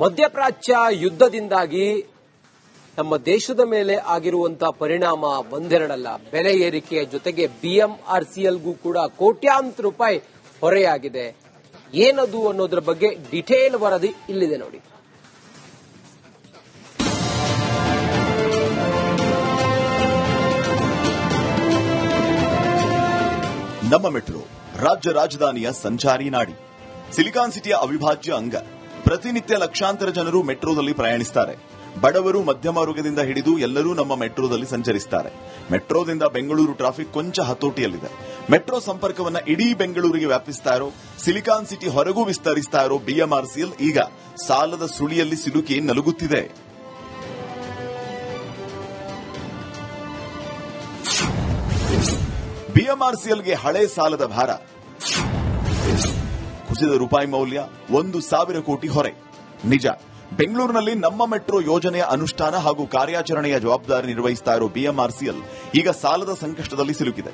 ಮಧ್ಯಪ್ರಾಚ್ಯ ಯುದ್ಧದಿಂದಾಗಿ ನಮ್ಮ ದೇಶದ ಮೇಲೆ ಆಗಿರುವಂತಹ ಪರಿಣಾಮ ಒಂದೆರಡಲ್ಲ. ಬೆಲೆ ಏರಿಕೆಯ ಜೊತೆಗೆ ಬಿಎಂಆರ್ಸಿಎಲ್ಗೂ ಕೂಡ ಕೋಟ್ಯಾಂತರ ರೂಪಾಯಿ ಹೊರೆಯಾಗಿದೆ. ಏನದು ಅನ್ನೋದ್ರ ಬಗ್ಗೆ ಡಿಟೇಲ್ ವರದಿ ಇಲ್ಲಿದೆ ನೋಡಿ. ನಮ್ಮ ಮೆಟ್ರೋ ರಾಜ್ಯ ರಾಜಧಾನಿಯ ಸಂಚಾರಿ ನಾಡಿ, ಸಿಲಿಕಾನ್ ಸಿಟಿಯ ಅವಿಭಾಜ್ಯ ಅಂಗ. ಪ್ರತಿನಿತ್ಯ ಲಕ್ಷಾಂತರ ಜನರು ಮೆಟ್ರೋದಲ್ಲಿ ಪ್ರಯಾಣಿಸುತ್ತಾರೆ. ಬಡವರು, ಮಧ್ಯಮ ವರ್ಗದಿಂದ ಹಿಡಿದು ಎಲ್ಲರೂ ನಮ್ಮ ಮೆಟ್ರೋದಲ್ಲಿ ಸಂಚರಿಸುತ್ತಾರೆ. ಮೆಟ್ರೋದಿಂದ ಬೆಂಗಳೂರು ಟ್ರಾಫಿಕ್ ಕೊಂಚ ಹತೋಟಿಯಲ್ಲಿದೆ. ಮೆಟ್ರೋ ಸಂಪರ್ಕವನ್ನ ಇಡೀ ಬೆಂಗಳೂರಿಗೆ ವ್ಯಾಪಿಸ್ತಾ ಇರೋ, ಸಿಲಿಕಾನ್ ಸಿಟಿ ಹೊರಗೂ ವಿಸ್ತರಿಸ್ತಾ ಇರೋ ಬಿಎಂಆರ್ಸಿಎಲ್ ಈಗ ಸಾಲದ ಸುಳಿಯಲ್ಲಿ ಸಿಲುಕಿ ನಲುಗುತ್ತಿದೆ. ಬಿಎಂಆರ್ಸಿಎಲ್ಗೆ ಹಳೆ ಸಾಲದ ಭಾರ, ಕುಸಿದ ರೂಪಾಯಿ ಮೌಲ್ಯ, 1,000 ಕೋಟಿ ಹೊರೆ. ನಿಜ, ಬೆಂಗಳೂರಿನಲ್ಲಿ ನಮ್ಮ ಮೆಟ್ರೋ ಯೋಜನೆಯ ಅನುಷ್ಠಾನ ಹಾಗೂ ಕಾರ್ಯಾಚರಣೆಯ ಜವಾಬ್ದಾರಿ ನಿರ್ವಹಿಸುತ್ತಾ ಇರೋ ಬಿಎಂಆರ್ಸಿಎಲ್ ಈಗ ಸಾಲದ ಸಂಕಷ್ಟದಲ್ಲಿ ಸಿಲುಕಿದೆ.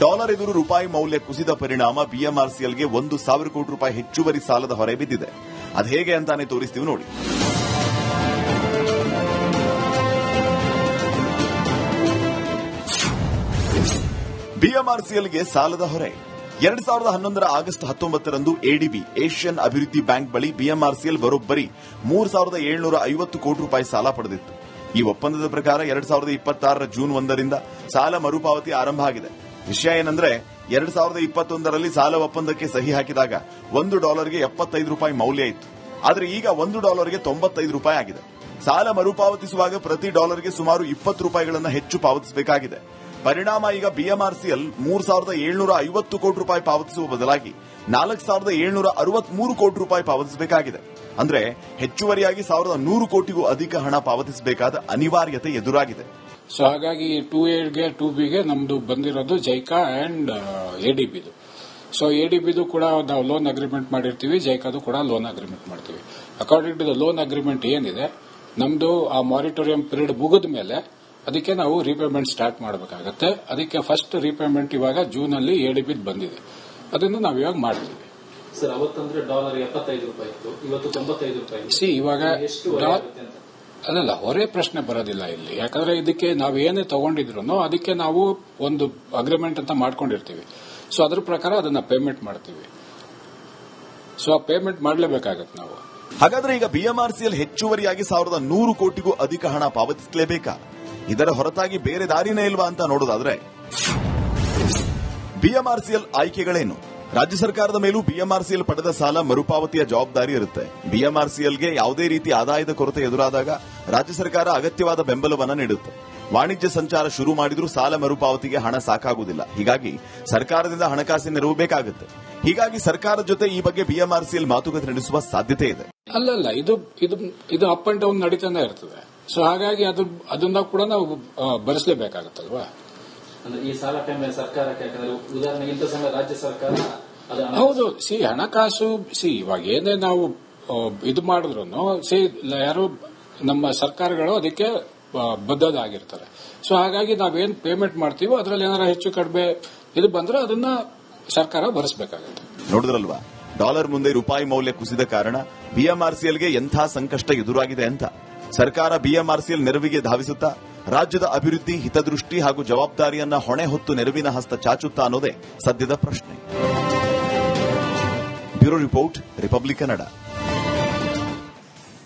ಡಾಲರ್ ಎದುರು ರೂಪಾಯಿ ಮೌಲ್ಯ ಕುಸಿದ ಪರಿಣಾಮ ಬಿಎಂಆರ್ಸಿಎಲ್ಗೆ 1,000 ಕೋಟಿ ರೂಪಾಯಿ ಹೆಚ್ಚುವರಿ ಸಾಲದ ಹೊರೆ ಬಿದ್ದಿದೆ. ಅದು ಹೇಗೆ ಅಂತಾನೆ ತೋರಿಸ್ತೀವಿ ನೋಡಿ. ಬಿಎಂಆರ್ಸಿಎಲ್ಗೆ ಸಾಲದ ಹೊರೆ. 2011 ಆಗಸ್ಟ್ 19ರಂದು ಎಡಿಬಿ ಏಷ್ಯನ್ ಅಭಿವೃದ್ಧಿ ಬ್ಯಾಂಕ್ ಬಳಿ ಬಿಎಂಆರ್ಸಿಎಲ್ ಬರೋಬ್ಬರಿ 3,750 ಕೋಟಿ ರೂಪಾಯಿ ಸಾಲ ಪಡೆದಿತ್ತು. ಈ ಒಪ್ಪಂದದ ಪ್ರಕಾರ 2026 ಜೂನ್ 1ರಿಂದ ಸಾಲ ಮರುಪಾವತಿ ಆರಂಭ ಆಗಿದೆ. ವಿಷಯ ಏನಂದ್ರೆ 2021ರಲ್ಲಿ ಸಾಲ ಒಪ್ಪಂದಕ್ಕೆ ಸಹಿ ಹಾಕಿದಾಗ $1ಗೆ 75 ರೂಪಾಯಿ ಮೌಲ್ಯ ಇತ್ತು. ಆದರೆ ಈಗ $1ಗೆ 95 ರೂಪಾಯಿ ಆಗಿದೆ. ಸಾಲ ಮರುಪಾವತಿಸುವಾಗ ಪ್ರತಿ ಡಾಲರ್ಗೆ ಸುಮಾರು 20 ರೂಪಾಯಿಗಳನ್ನು ಹೆಚ್ಚು ಪಾವತಿಸಬೇಕಾಗಿದೆ. ಪರಿಣಾಮ ಈಗ ಬಿಎಂಆರ್ಸಿಎಲ್ 3,750 ಕೋಟಿ ರೂಪಾಯಿ ಪಾವತಿಸುವ ಬದಲಾಗಿ 4,763 ಕೋಟಿ ರೂಪಾಯಿ ಪಾವತಿಸಬೇಕಾಗಿದೆ. ಅಂದ್ರೆ ಹೆಚ್ಚುವರಿಯಾಗಿ 1,100 ಕೋಟಿಗೂ ಅಧಿಕ ಹಣ ಪಾವತಿಸಬೇಕಾದ ಅನಿವಾರ್ಯತೆ ಎದುರಾಗಿದೆ. ಸೊ ಹಾಗಾಗಿ 2Aಗೆ 2Bಗೆ ನಮ್ದು ಬಂದಿರೋದು ಜೈಕಾ ಅಂಡ್ ಎಡಿಬಿದು. ಸೊ ಎಡಿಬಿದು ಕೂಡ ನಾವು ಲೋನ್ ಅಗ್ರಿಮೆಂಟ್ ಮಾಡಿರ್ತೀವಿ, ಜೈಕಾದು ಕೂಡ ಲೋನ್ ಅಗ್ರಿಮೆಂಟ್ ಮಾಡ್ತೀವಿ. According to the loan agreement ಏನಿದೆ, ನಮ್ದು ಆ ಮಾರಿಟೋರಿಯಂ ಪೀರಿಯಡ್ ಮುಗಿದ ಮೇಲೆ ಅದಕ್ಕೆ ನಾವು ರೀಪೇಮೆಂಟ್ ಸ್ಟಾರ್ಟ್ ಮಾಡಬೇಕಾಗತ್ತೆ. ಅದಕ್ಕೆ ಫಸ್ಟ್ ರೀಪೇಮೆಂಟ್ ಇವಾಗ ಜೂನ್ ಅಲ್ಲಿ ಎಡಿಬಿ ಬಂದಿದೆ, ಅದನ್ನು ನಾವು ಇವಾಗ ಮಾಡ್ತೀವಿ. ಸರ್, ಅವತ್ತಂದ್ರೆ ಡಾಲರ್ 75 ರೂಪಾಯಿ ಇತ್ತು, ಇವತ್ತು 95 ರೂಪಾಯಿ. ಇವಾಗ ಅಲ್ಲ, ಹೊರೆ ಪ್ರಶ್ನೆ ಬರೋದಿಲ್ಲ ಇಲ್ಲಿ. ಯಾಕಂದ್ರೆ ಇದಕ್ಕೆ ನಾವು ಏನೇ ತಗೊಂಡಿದ್ರು ಅದಕ್ಕೆ ನಾವು ಒಂದು ಅಗ್ರಿಮೆಂಟ್ ಅಂತ ಮಾಡ್ಕೊಂಡಿರ್ತೀವಿ. ಸೊ ಅದ್ರ ಪ್ರಕಾರ ಅದನ್ನ ಪೇಮೆಂಟ್ ಮಾಡ್ತೀವಿ. ಸೊ ಆ ಪೇಮೆಂಟ್ ಮಾಡಲೇಬೇಕಾಗತ್ತೆ ನಾವು. ಹಾಗಾದ್ರೆ ಈಗ ಬಿಎಂಆರ್ಸಿಎಲ್ ಹೆಚ್ಚುವರಿಯಾಗಿ 1,100 ಕೋಟಿಗೂ ಅಧಿಕ ಹಣ ಪಾವತಿಸಲೇಬೇಕಾ? ಇದರ ಹೊರತಾಗಿ ಬೇರೆ ದಾರಿನೇ ಇಲ್ವಾ ಅಂತ ನೋಡೋದಾದ್ರೆ, ಬಿಎಂಆರ್ಸಿಎಲ್ ಆಯ್ಕೆಗಳೇನು? ರಾಜ್ಯ ಸರ್ಕಾರದ ಮೇಲೂ ಬಿಎಂಆರ್ಸಿಎಲ್ ಪಡೆದ ಸಾಲ ಮರುಪಾವತಿಯ ಜವಾಬ್ದಾರಿ ಇರುತ್ತೆ. ಬಿಎಂಆರ್ಸಿಎಲ್ಗೆ ಯಾವುದೇ ರೀತಿ ಆದಾಯದ ಕೊರತೆ ಎದುರಾದಾಗ ರಾಜ್ಯ ಸರ್ಕಾರ ಅಗತ್ಯವಾದ ಬೆಂಬಲವನ್ನ ನೀಡುತ್ತೆ. ವಾಣಿಜ್ಯ ಸಂಚಾರ ಶುರು ಮಾಡಿದ್ರೂ ಸಾಲ ಮರುಪಾವತಿಗೆ ಹಣ ಸಾಕಾಗುವುದಿಲ್ಲ. ಹೀಗಾಗಿ ಸರ್ಕಾರದಿಂದ ಹಣಕಾಸಿನ ನೆರವು ಬೇಕಾಗುತ್ತೆ. ಹೀಗಾಗಿ ಸರ್ಕಾರದ ಜೊತೆ ಈ ಬಗ್ಗೆ ಬಿಎಂಆರ್ಸಿಎಲ್ ಮಾತುಕತೆ ನಡೆಸುವ ಸಾಧ್ಯತೆ ಇದೆ. ಅಲ್ಲಲ್ಲ, ಇದು ಅಪ್ ಅಂಡ್ ಡೌನ್ ನಡೀತಾನೆ ಇರ್ತದೆ. ಸೊ ಹಾಗಾಗಿ ಅದನ್ನ ಕೂಡ ನಾವು ಭರಿಸಲೇಬೇಕಾಗತ್ತಲ್ವಾ. ಈ ಸಾಲ ಟೈಮ್ ಸರ್ಕಾರಕ್ಕೆ, ಉದಾಹರಣೆಗೆ ಇಂಥ ಸಮಯ ರಾಜ್ಯ ಸರ್ಕಾರ ಹೌದು. ಹಣಕಾಸು ಇವಾಗ ಏನೇ ನಾವು ಇದು ಮಾಡಿದ್ರು ಯಾರು ನಮ್ಮ ಸರ್ಕಾರಗಳು ಅದಕ್ಕೆ ಬದ್ಧರಾಗಿರ್ತಾರೆ. ಸೊ ಹಾಗಾಗಿ ನಾವೇನ್ ಪೇಮೆಂಟ್ ಮಾಡ್ತೀವೋ ಅದರಲ್ಲಿ ಏನಾರ ಹೆಚ್ಚು ಕಡಿಮೆ ಇದು ಬಂದ್ರೆ ಅದನ್ನ ಸರ್ಕಾರ ಭರಿಸಬೇಕಾಗುತ್ತೆ. ನೋಡಿದ್ರಲ್ವಾ, ಡಾಲರ್ ಮುಂದೆ ರೂಪಾಯಿ ಮೌಲ್ಯ ಕುಸಿದ ಕಾರಣ ಬಿಎಂಆರ್ಸಿಎಲ್ಗೆ ಎಂಥ ಸಂಕಷ್ಟ ಎದುರಾಗಿದೆ ಅಂತ. ಸರ್ಕಾರ ಬಿಎಂಆರ್ಸಿಎಲ್ ನೆರವಿಗೆ ಧಾವಿಸುತ್ತಾ ರಾಜ್ಯದ ಅಭಿವೃದ್ಧಿ, ಹಿತದೃಷ್ಟಿ ಹಾಗೂ ಜವಾಬ್ದಾರಿಯನ್ನ ಹೊಣೆ ಹೊತ್ತು ನೆರವಿನ ಹಸ್ತ ಚಾಚುತ್ತಾ ಅನ್ನೋದೇ ಸದ್ಯದ ಪ್ರಶ್ನೆ. Bureau report, republic Kannada.